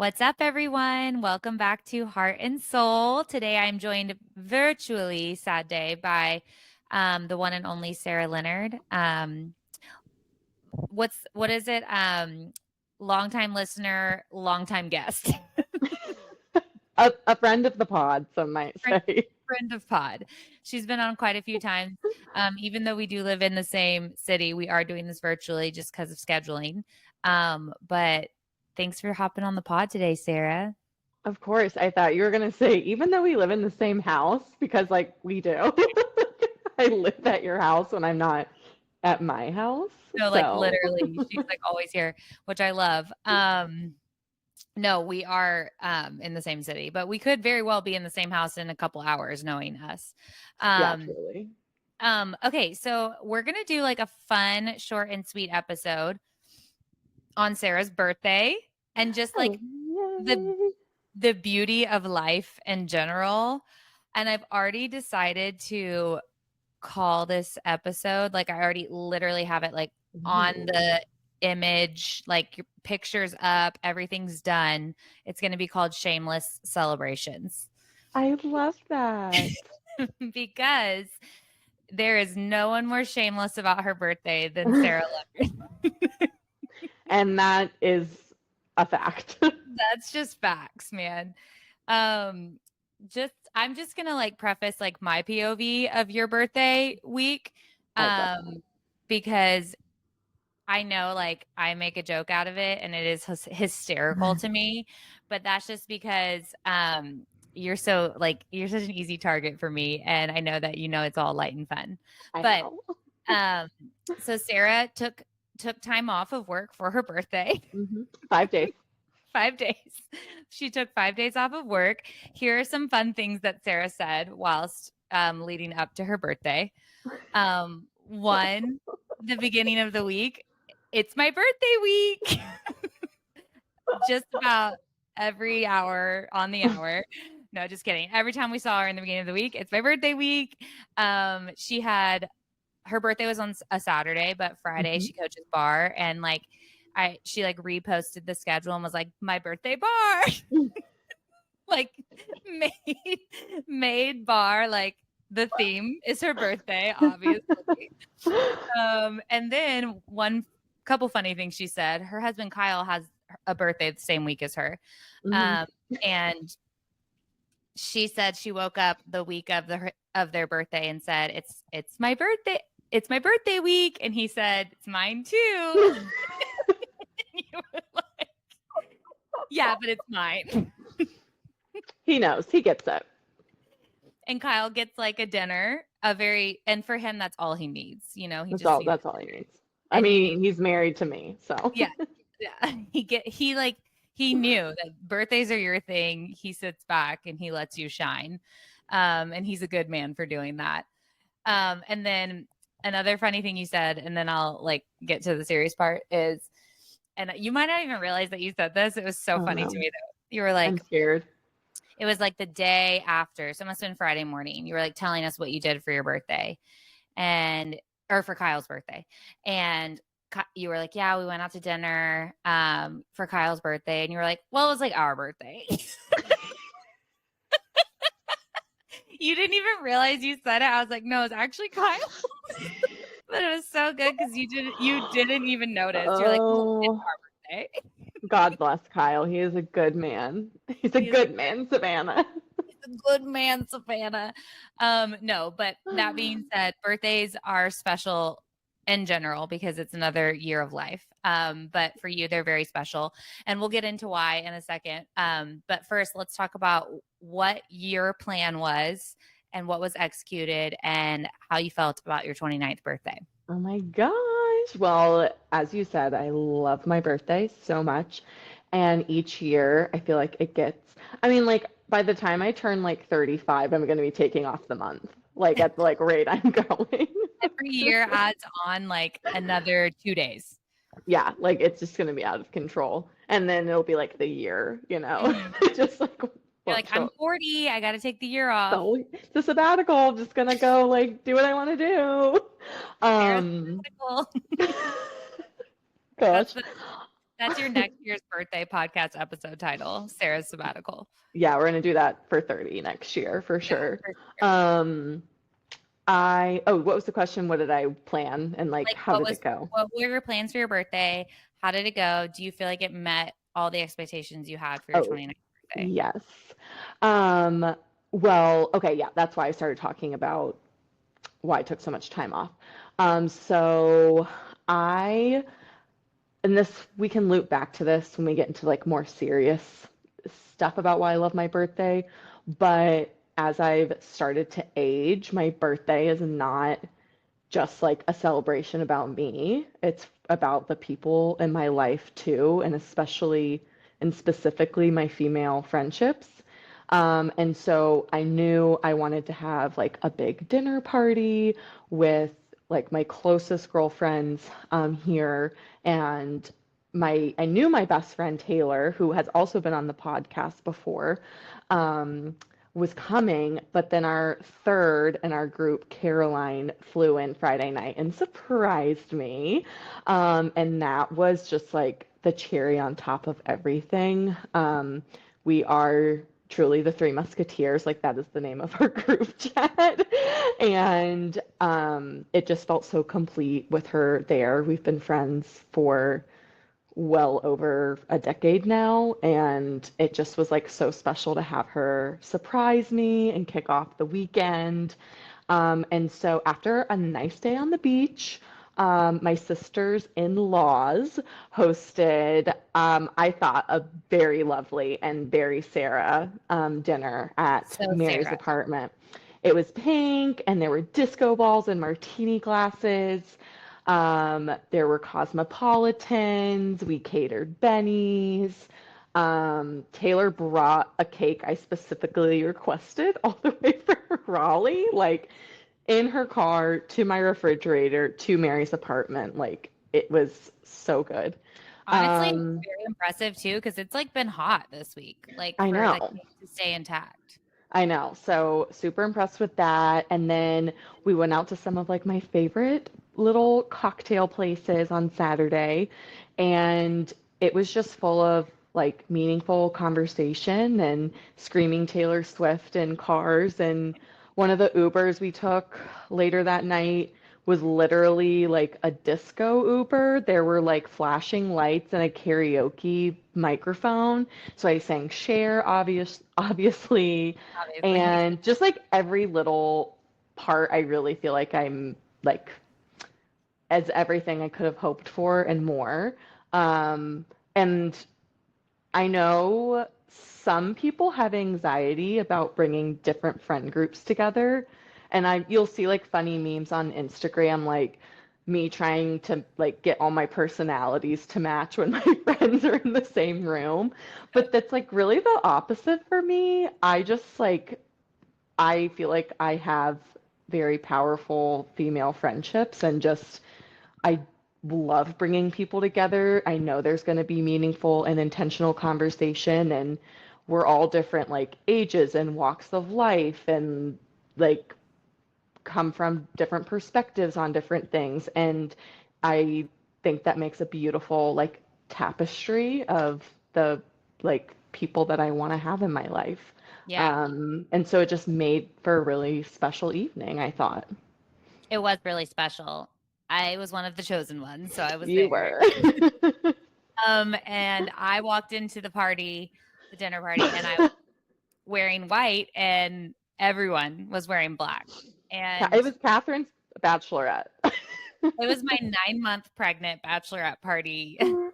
What's up, everyone? Welcome back to Heart and Soul. Today I'm joined virtually, sad day, by the one and only Sara Leonard. What is it? Longtime listener, longtime guest. A friend of the pod, some might friend, say. friend of pod. She's been on quite a few times. Even though we do live in the same city, we are doing this virtually just because of scheduling. But thanks for hopping on the pod today, Sara. Of course, I thought you were going to say, even though we live in the same house, because like we do, I live at your house when I'm not at my house. No, like So, literally, she's like always here, which I love. No, we are in the same city, but we could very well be in the same house in a couple hours, knowing us. yeah, Um, truly. okay, so we're gonna do like a fun, short and sweet episode on Sarah's birthday and just Oh, like the yay. the beauty of life in general. And I've already decided to call this episode. Like I already literally have it like on Ooh, the image, like your pictures up, everything's done. It's going to be called Shameless Celebrations I love that. because there is no one more shameless about her birthday than Sara Leonard. And that is a fact. That's just facts, man. Um I'm just going to like preface like my POV of your birthday week I love that. because I know like I make a joke out of it and it is hysterical to me, but that's just because you're so like you're such an easy target for me and I know that it's all light and fun. I But know. um so Sara took time off of work for her birthday. 5 days. 5 days. She took 5 days off of work. Here are some fun things that Sara said whilst leading up to her birthday. One, the beginning of the week, it's my birthday week. Just about every hour on the hour. No, just kidding. Every time we saw her in the beginning of the week, it's my birthday week. She had her birthday was on a Saturday, but Friday Mhm. she coaches bar and like she like reposted the schedule and was like, my birthday bar. Like made bar like the theme is her birthday, obviously. And then one couple funny things she said. Her husband Kyle has a birthday the same week as her. Mhm. Um, and she said she woke up the week of their birthday and said, It's my birthday. It's my birthday week. And he said, It's mine too. And you were like, yeah, but it's mine. He knows. He gets it. And Kyle gets like a dinner, and for him, that's all he needs. He That's just all. needs, That's all he needs. I and he needs, mean, he's married to me, so yeah, yeah. He knew that birthdays are your thing. He sits back and he lets you shine. And he's a good man for doing that. And then another funny thing you said, and then I'll like get to the serious part is, and you might not even realize that you said this. It was so oh funny to no, me though. You were I'm like, scared. it was like the day after, so it must have been Friday morning. You were like telling us what you did for your birthday and or for Kyle's birthday. And you were like, yeah, we went out to dinner for Kyle's birthday. And you were like, well, it was like our birthday. You didn't even realize you said it. I was like, no, it's actually Kyle's. But it was so good because you didn't even notice. You're like, well, it's Oh, our birthday. God bless Kyle. He is a good man. He's a He is good man, Savannah. a good man, Savannah. No, but that being said, birthdays are special in general because it's another year of life. But for you, they're very special. And we'll get into why in a second. But first, let's talk about what your plan was and what was executed and how you felt about your 29th birthday. Oh my gosh. Well, as you said, I love my birthday so much. And each year, I feel like it gets, I mean, like by the time I turn like 35, I'm going to be taking off the month, like at the like rate I'm going. Every year adds on like another 2 days. Yeah, like it's just going to be out of control. And then it'll be like the year, Mhm. just like You're won't like, I'm show. 40. I got to take the year off. So it's a sabbatical. I'm just gonna go like do what I want to do. Sarah's Um, sabbatical. That's gosh. the That's your next year's birthday podcast episode title, Sarah's sabbatical. Yeah, we're gonna do that for 30 next year for Yeah, sure. for sure. Um, what was the question? What did I plan and like Like, how did it go? what were your plans for your birthday? How did it go? Do you feel like it met all the expectations you had for your Oh, 29th birthday? yes. Um, well, okay, yeah, that's why I started talking about why I took so much time off. So I, and this, we can loop back to this when we get into like more serious stuff about why I love my birthday. But as I've started to age, my birthday is not just like a celebration about me. It's about the people in my life too, and especially and specifically my female friendships. And so I knew I wanted to have like a big dinner party with like my closest girlfriends here, and I knew my best friend Taylor, who has also been on the podcast before, um, was coming, but then our third in our group, Caroline, flew in Friday night and surprised me. And that was just like the cherry on top of everything. We are truly the Three Musketeers, like that is the name of our group chat. And it just felt so complete with her there. We've been friends for well over a decade now, and it just was like so special to have her surprise me and kick off the weekend. And so after a nice day on the beach, my sister's in-laws hosted, I thought, a very lovely and very Sarah dinner at So, Mary's Sarah, apartment. It was pink, and there were disco balls and martini glasses. There were cosmopolitans. We catered bennies. Taylor brought a cake I specifically requested all the way from Raleigh, like in her car to my refrigerator to Mary's apartment. Like it was so good. honestly, it's Um, very impressive too because it's like been hot this week, like I for the know. cake to stay intact. I know. So super impressed with that. And then we went out to some of like my favorite little cocktail places on Saturday. And it was just full of like meaningful conversation and screaming Taylor Swift in cars. And one of the Ubers we took later that night was literally like a disco Uber. There were like flashing lights and a karaoke microphone. So I sang Cher, obviously, Obviously. and just like every little part, I really feel like I'm like as everything I could have hoped for and more. And I know some people have anxiety about bringing different friend groups together, and you'll see like funny memes on Instagram, like me trying to like get all my personalities to match when my friends are in the same room. But that's like really the opposite for me. I feel like I have very powerful female friendships and just I love bringing people together. I know there's going to be meaningful and intentional conversation, and we're all different, like ages and walks of life, and like come from different perspectives on different things. And I think that makes a beautiful, like, tapestry of the like people that I want to have in my life. Yeah, And so it just made for a really special evening, I thought. it was really special. I was one of the chosen ones, so I was You there. were. And I walked into the party, the dinner party, and I was wearing white, and everyone was wearing black. It And was Kathryn's bachelorette. it was my 9-month pregnant bachelorette party. And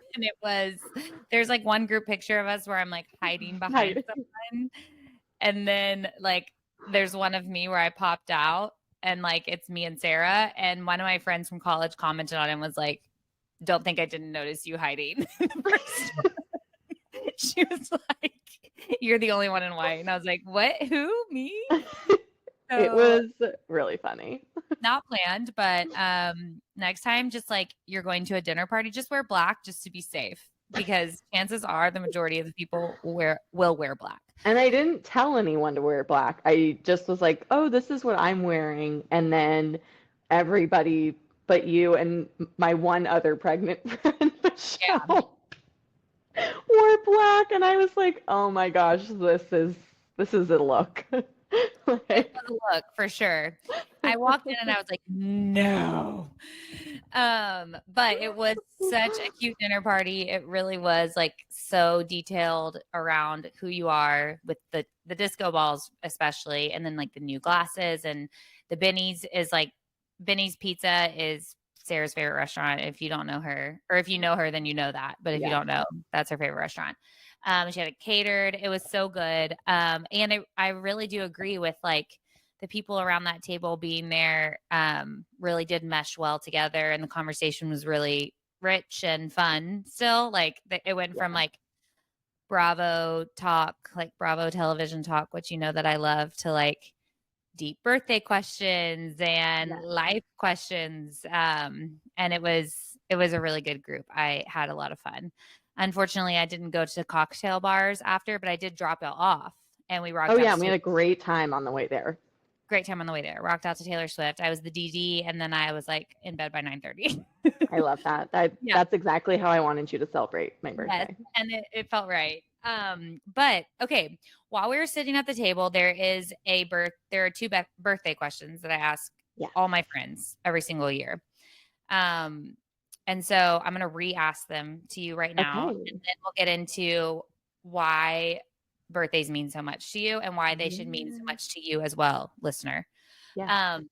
there's like one group picture of us where I'm like hiding behind Right. someone. And then like there's one of me where I popped out and like it's me and Sarah. And one of my friends from college commented on it and was like, don't think I didn't notice you hiding in the first one. She was like, you're the only one in white. And I was like, what? Who? Me? It So was really funny. not planned, but next time just like you're going to a dinner party, just wear black just to be safe because chances are the majority of the people will wear black. And I didn't tell anyone to wear black. I just was like, oh, this is what I'm wearing. And then everybody but you and my one other pregnant friend, Yeah. Michelle. wore black, and I was like, "Oh my gosh, this is a look." It Like, was a look for sure. I walked in and I was like, "No." But it was such a cute dinner party. It really was like so detailed around who you are with the disco balls especially, and then like the new glasses and the Benny's is like Benny's Pizza is Sarah's favorite restaurant. If you don't know her, or if you know her, then you know that. But if you yes. don't know, that's her favorite restaurant. She had it catered. It was so good. And I really do agree with like the people around that table being there really did mesh well together, and the conversation was really rich and fun. Still, like it went from Yeah. like Bravo talk, like Bravo television talk, which you know that I love, to like deep birthday questions and Yes. life questions. And it was a really good group. I had a lot of fun. Unfortunately, I didn't go to cocktail bars after, but I did drop it off, and we Oh rocked out yeah, to we had Taylor. a great time on the way there. Great time on the way there. Rocked out to Taylor Swift. I was the DD, and then I was like in bed by 9:30. I love that. Yeah. That's exactly how I wanted you to celebrate my Yes, birthday. and it felt right. But okay, while we were sitting at the table, there are two birthday questions that I ask Yes. all my friends every single year. Um, and so I'm gonna re-ask them to you right now, Okay. and then we'll get into why birthdays mean so much to you and why they should mean so Mm, much to you as well, listener. yes. Um,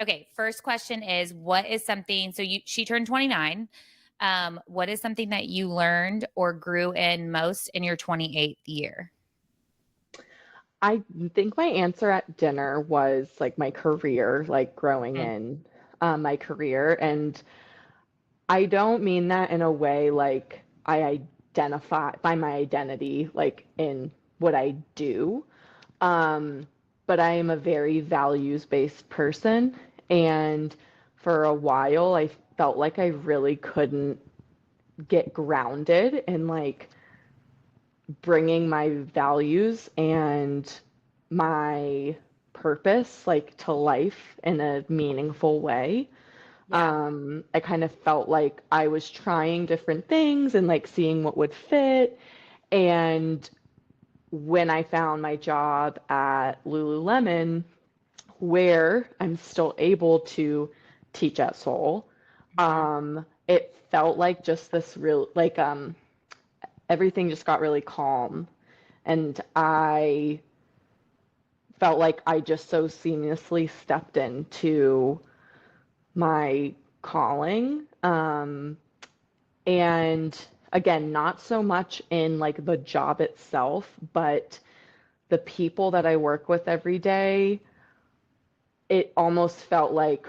okay, first question is what is something so you she turned 29. What is something that you learned or grew in most in your 28th year? I think my answer at dinner was like my career, like growing Mm, in my career. And I don't mean that in a way like I identify by my identity, like in what I do. Um, but I am a very values-based person. And for a while, I felt like I really couldn't get grounded in like bringing my values and my purpose like to life in a meaningful way. yeah. I kind of felt like I was trying different things and like seeing what would fit. And when I found my job at Lululemon, where I'm still able to teach at Seoul, Mhm. it felt like just this real, like, everything just got really calm. And I felt like I just so seamlessly stepped into my calling. And again, not so much in like the job itself, but the people that I work with every day, it almost felt like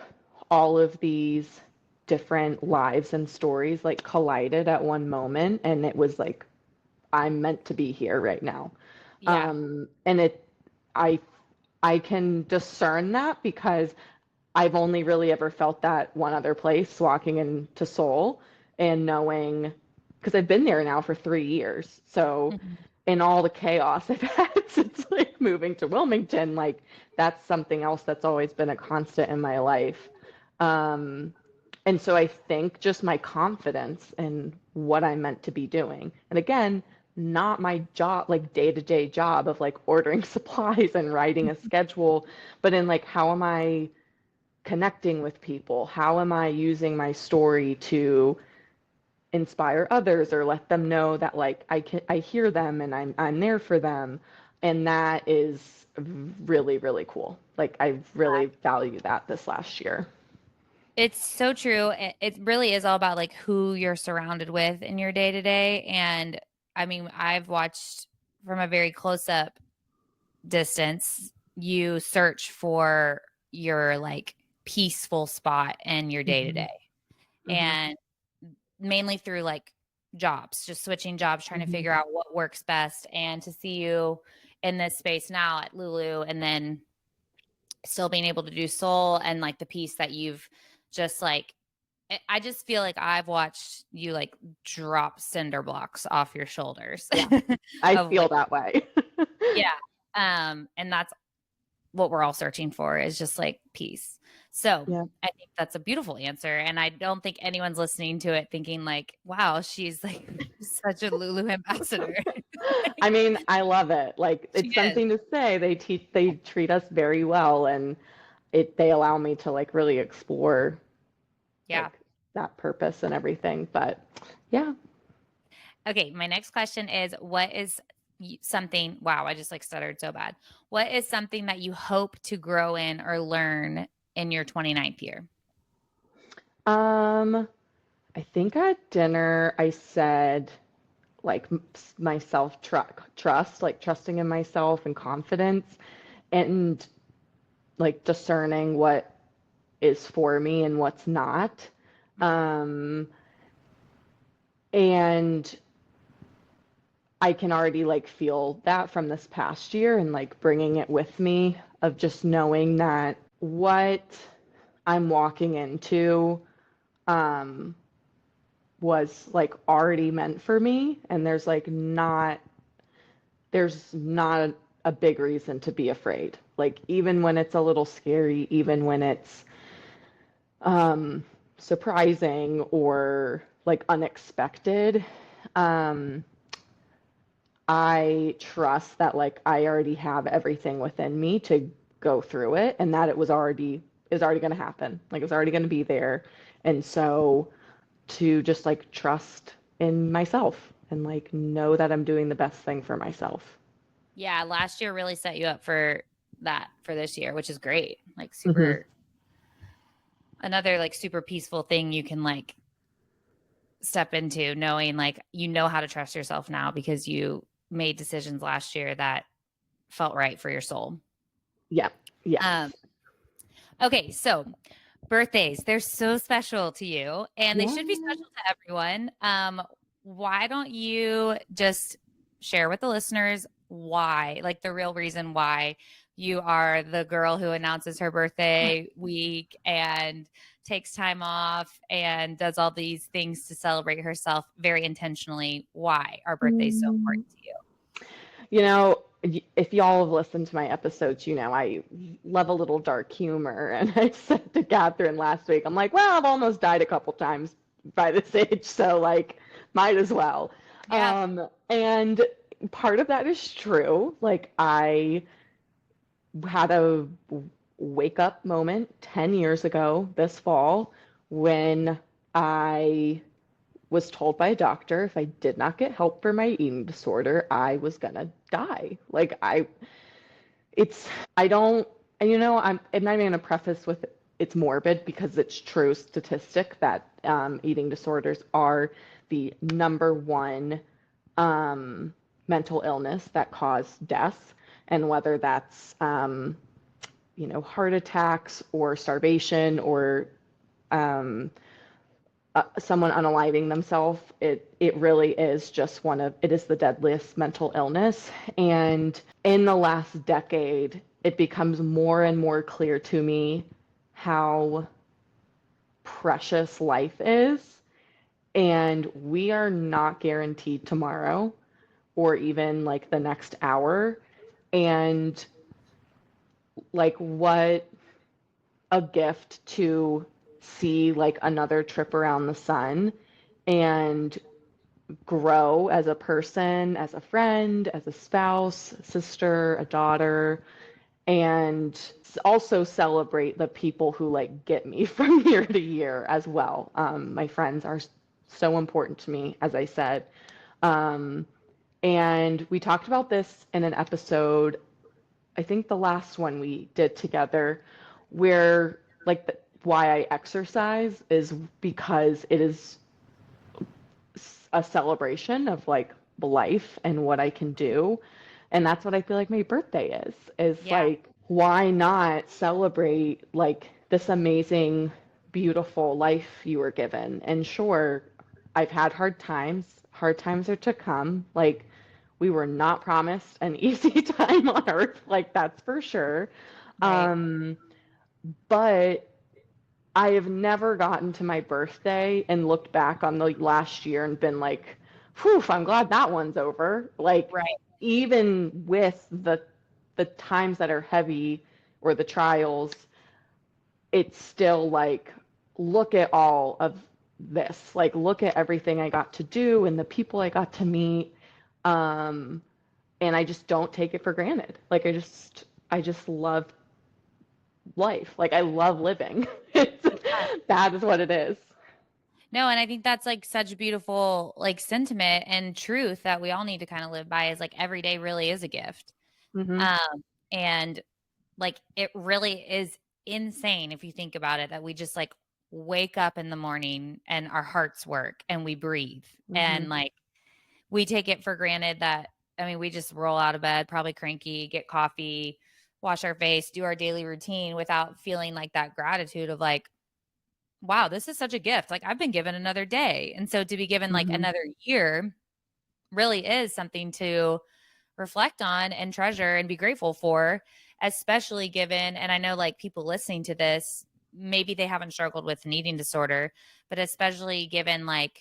all of these different lives and stories like collided at one moment. And it was like, I'm meant to be here right now. Yeah. And I, I can discern that because I've only really ever felt that one other place walking into Seoul and knowing, because I've been there now for 3 years. So Mhm. in all the chaos I've had since like moving to Wilmington, like that's something else that's always been a constant in my life. Um, and so I think just my confidence in what I'm meant to be doing. And again, not my job, like day-to-day job of like ordering supplies and writing a schedule, but in like how am I connecting with people? How am I using my story to inspire others or let them know that like I hear them and I'm there for them, and that is really really cool. Like I really value that this last year. It's so true. It really is all about like who you're surrounded with in your day to day. And I mean, I've watched from a very close up distance, you search for your like peaceful spot in your day to Hmm. day. Hmm. And mainly through like jobs, just switching jobs, trying to Hmm. figure out what works best. And to see you in this space now at Lulu, and then still being able to do soul and like the piece that you've just like, I just feel like I've watched you like drop cinder blocks off your shoulders Yeah, I of feel like, that way. yeah. And that's what we're all searching for is just like peace. So Yeah. I think that's a beautiful answer. And I don't think anyone's listening to it thinking like, wow, she's like such a Lulu ambassador. I mean, I love it. Like She it's is. something to say. They treat us very well, and they allow me to like really explore Yeah. like that purpose and everything. But yeah. Okay. My next question is what is something, wow, I just like stuttered so bad. What is something that you hope to grow in or learn in your 29th year? Um, I think at dinner I said like my self trust, like trusting in myself and confidence, and like discerning what is for me and what's not. Mhm. Um, and I can already like feel that from this past year and like bringing it with me of just knowing that what I'm walking into um, was like already meant for me, and there's not a big reason to be afraid. Like even when it's a little scary, even when it's um, surprising or like unexpected, um, I trust that like I already have everything within me to go through it, and that it was already is already going to happen. Like it's already going to be there. And so to just like trust in myself and like know that I'm doing the best thing for myself. Yeah. Last year really set you up for that for this year, which is great. Like Hmm. super, another like super peaceful thing you can like step into knowing like you know how to trust yourself now because you made decisions last year that felt right for your soul. Yeah. Yes. Um, okay, so birthdays, they're so special to you and they Yeah. should be special to everyone. Why don't you just share with the listeners why, like the real reason why you are the girl who announces her birthday week and takes time off and does all these things to celebrate herself very intentionally, why our birthday is so Mm. important to you. You know, if y'all have listened to my episodes, you know I love a little dark humor. And I said to Kathryn last week, I'm like, well, I've almost died a couple times by this age, so like, might as well. Yeah. And part of that is true. Like, I had a wake up moment 10 years ago this fall when I was told by a doctor if I did not get help for my eating disorder, I was gonna die. Like it's, I don't, and I'm not even gonna preface with it's morbid because it's true statistic that eating disorders are the number one um, mental illness that cause death, and whether that's heart attacks or starvation or um, someone unaliving themselves, it really is just it is the deadliest mental illness. And in the last decade, it becomes more and more clear to me how precious life is, and we are not guaranteed tomorrow or even like the next hour. And like what a gift to see like another trip around the sun and grow as a person, as a friend, as a spouse, sister, a daughter, and also celebrate the people who like get me from year to year as well. My friends are so important to me, as I said. Um, and we talked about this in an episode, I think the last one we did together, where like why I exercise is because it is a celebration of like life and what I can do. And that's what I feel like my birthday is Yeah. like, why not celebrate like this amazing, beautiful life you were given? And sure, I've had hard times. Hard times are to come. Like, we were not promised an easy time on earth, like, that's for sure. Right. Um, but I have never gotten to my birthday and looked back on the last year and been like, whew, I'm glad that one's over. Like, Right. even with the times that are heavy or the trials, it's still like, look at all of this. Like, look at everything I got to do and the people I got to meet. Um, and I just don't take it for granted. Like, I just love life. Like, I love living. That is what it is. No, and I think that's like such a beautiful like sentiment and truth that we all need to kind of live by is like every day really is a gift. Hmm. Um, and like it really is insane if you think about it that we just like wake up in the morning and our hearts work and we breathe Hmm. and like we take it for granted that I mean we just roll out of bed, probably cranky, get coffee, wash our face, do our daily routine without feeling like that gratitude of like wow, this is such a gift. Like I've been given another day. And so to be given like Hmm. another year really is something to reflect on and treasure and be grateful for, especially given, and I know like people listening to this, maybe they haven't struggled with an eating disorder, but especially given like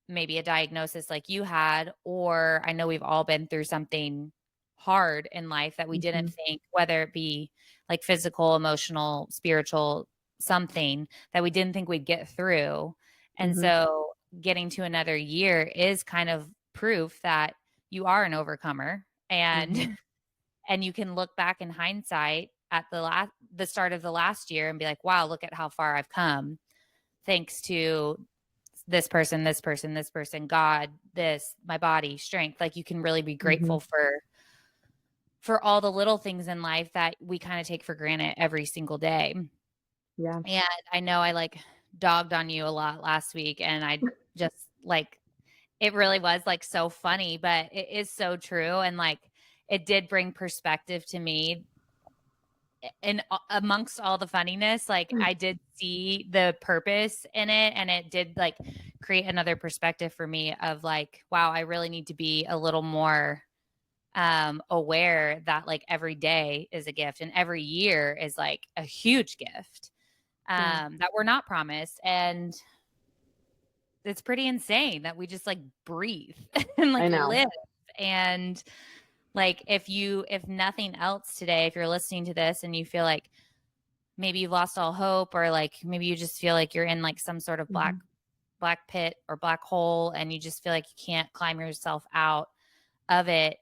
maybe a diagnosis like you had, or I know we've all been through something hard in life that we didn't Hmm. think, whether it be like physical, emotional, spiritual, something that we didn't think we'd get through. And Hmm. so getting to another year is kind of proof that you are an overcomer Hmm. and and you can look back in hindsight at the start of the last year and be like, wow, look at how far I've come thanks to this person, this person, this person, God, this, my body, strength. Like you can really be Hmm. grateful for all the little things in life that we kind of take for granted every single day. Yeah. And I know I like dogged on you a lot last week and I just like it really was like so funny, but it is so true and like it did bring perspective to me and amongst all the funniness, like I did see the purpose in it and it did like create another perspective for me of like, wow, I really need to be a little more aware that like every day is a gift and every year is like a huge gift Yeah. that we're not promised. And it's pretty insane that we just like breathe and I like know. live. And like if nothing else today, if you're listening to this and you feel like maybe you've lost all hope or like maybe you just feel like you're in like some sort of Hmm. black pit or black hole and you just feel like you can't climb yourself out of it,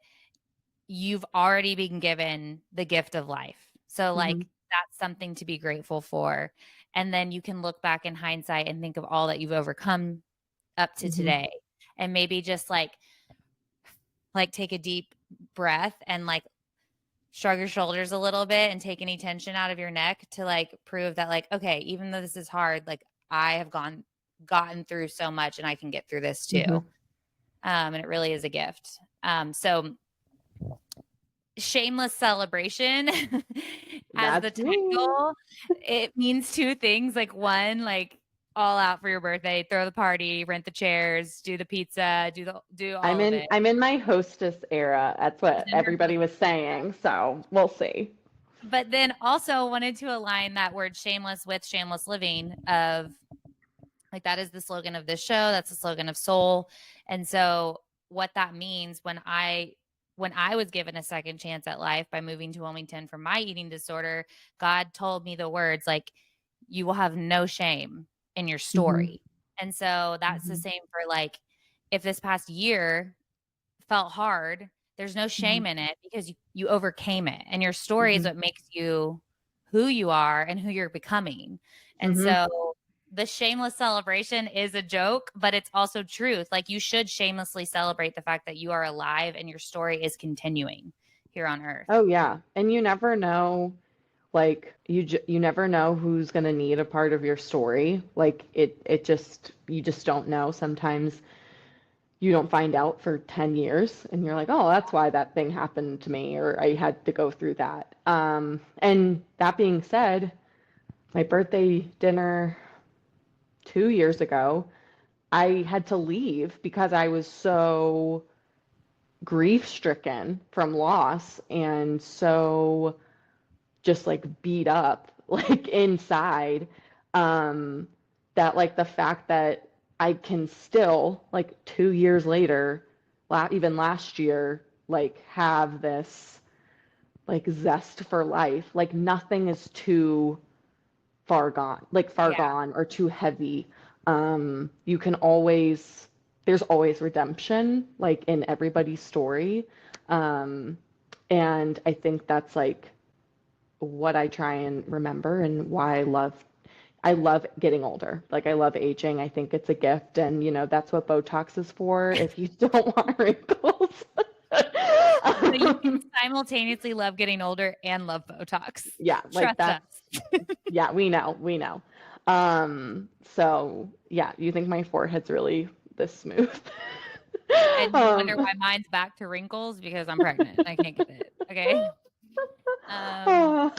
you've already been given the gift of life. So Hmm. like that's something to be grateful for. And then you can look back in hindsight and think of all that you've overcome up to Hmm. today and maybe just like take a deep breath and like shrug your shoulders a little bit and take any tension out of your neck to like prove that like okay, even though this is hard, like I have gotten through so much and I can get through this too. Hmm. And it really is a gift. So shameless celebration as the That's me. title, it means two things. Like one, like all out for your birthday, throw the party, rent the chairs, do the pizza, do I'm all of in it. I'm in my hostess era. That's She's what in her everybody was saying. So we'll see. but then also wanted to align that word shameless with shameless living of like that is the slogan of this show, that's the slogan of soul. And so what that means when I was given a second chance at life by moving to Wilmington from my eating disorder, God told me the words like you will have no shame in your Hmm. story. And so that's the Hmm. same for like if this past year felt hard, there's no Hmm. shame in it because you overcame it. And your story is Hmm. what makes you who you are and who you're becoming. And Hmm. so the shameless celebration is a joke, but it's also truth. Like you should shamelessly celebrate the fact that you are alive and your story is continuing here on earth. Oh yeah. And you never know, like you never know who's going to need a part of your story. Like it just you just don't know. Sometimes you don't find out for 10 years and you're like, "Oh, that's why that thing happened to me or I had to go through that." And that being said, my birthday dinner 2 years ago, I had to leave because I was so grief stricken from loss and so just like beat up like inside, um that like the fact that I can still like 2 years later, even last year, like have this like zest for life, like nothing is too far gone, like far Yeah. gone or too heavy. You can always, there's always redemption, like in everybody's story. Um, and I think that's like what I try and remember and why I love getting older. Like I love aging. I think it's a gift and that's what Botox is for if you don't want wrinkles. So you can um, simultaneously love getting older and love Botox. yeah, like Trust us. yeah, we know. So yeah, you think my forehead's really this smooth? And you wonder um, why mine's back to wrinkles because I'm pregnant. I can't get it. Okay. Um,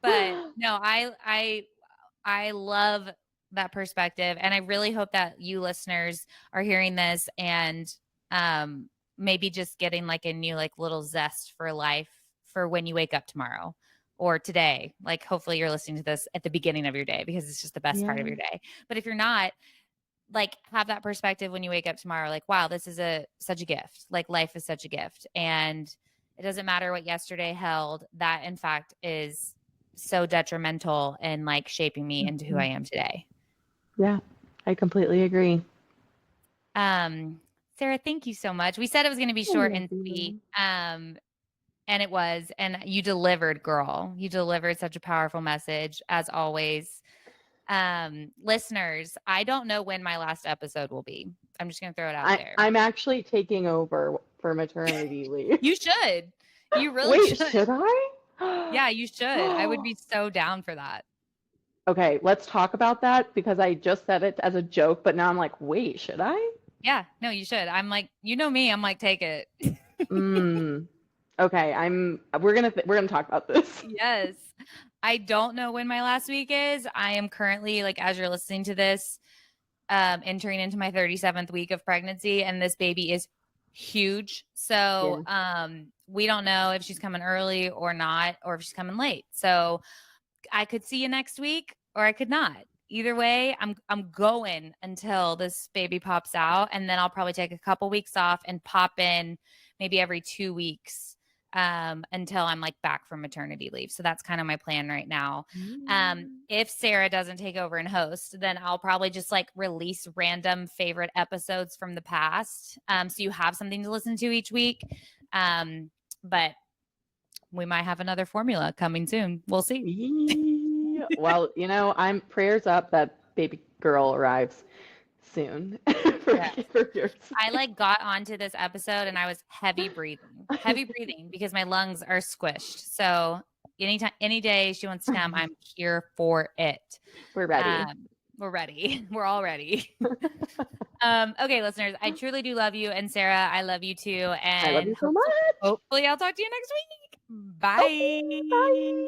but no, I love that perspective. And I really hope that you listeners are hearing this and um maybe just getting like a new like little zest for life for when you wake up tomorrow or today. Like hopefully you're listening to this at the beginning of your day because it's just the best part of yeah. your day. But if you're not, like have that perspective when you wake up tomorrow, like, wow, this is such a gift. Like life is such a gift. And it doesn't matter what yesterday held. That in fact is so detrimental in like shaping me into who I Mhm. am today. Yeah, I completely agree. Um, Sarah, thank you so much. We said it was going to be I short love and sweet. you. And it was, and you delivered, girl. You delivered such a powerful message as always. Listeners, I don't know when my last episode will be. I'm just going to throw it out there. I'm actually taking over for maternity leave. You should. You really Wait, should. should I? Yeah, you should. I would be so down for that. Okay, let's talk about that because I just said it as a joke, but now I'm like, wait, should I? Yeah, no, you should. I'm like, you know me, I'm like, take it. Mm, okay, we're gonna talk about this. Yes. I don't know when my last week is. I am currently, like, as you're listening to this, entering into my 37th week of pregnancy, and this baby is huge. So, Yeah. we don't know if she's coming early or not, or if she's coming late. So, I could see you next week or I could not. Either way, I'm going until this baby pops out, and then I'll probably take a couple weeks off and pop in maybe every 2 weeks until I'm like back from maternity leave. So that's kind of my plan right now. Mm. If Sarah doesn't take over and host, then I'll probably just like release random favorite episodes from the past, so you have something to listen to each week. But we might have another formula coming soon. We'll see. Well, I'm prayers up that baby girl arrives soon for, Yeah. for your I sake. like got onto this episode and I was heavy breathing because my lungs are squished. So anytime, any day she wants to come, I'm here for it. We're ready. We're ready. We're all ready. Okay, listeners, I truly do love you. And Sarah, I love you too. I love And you so much. hopefully I'll talk to you next week. Okay, bye. Bye.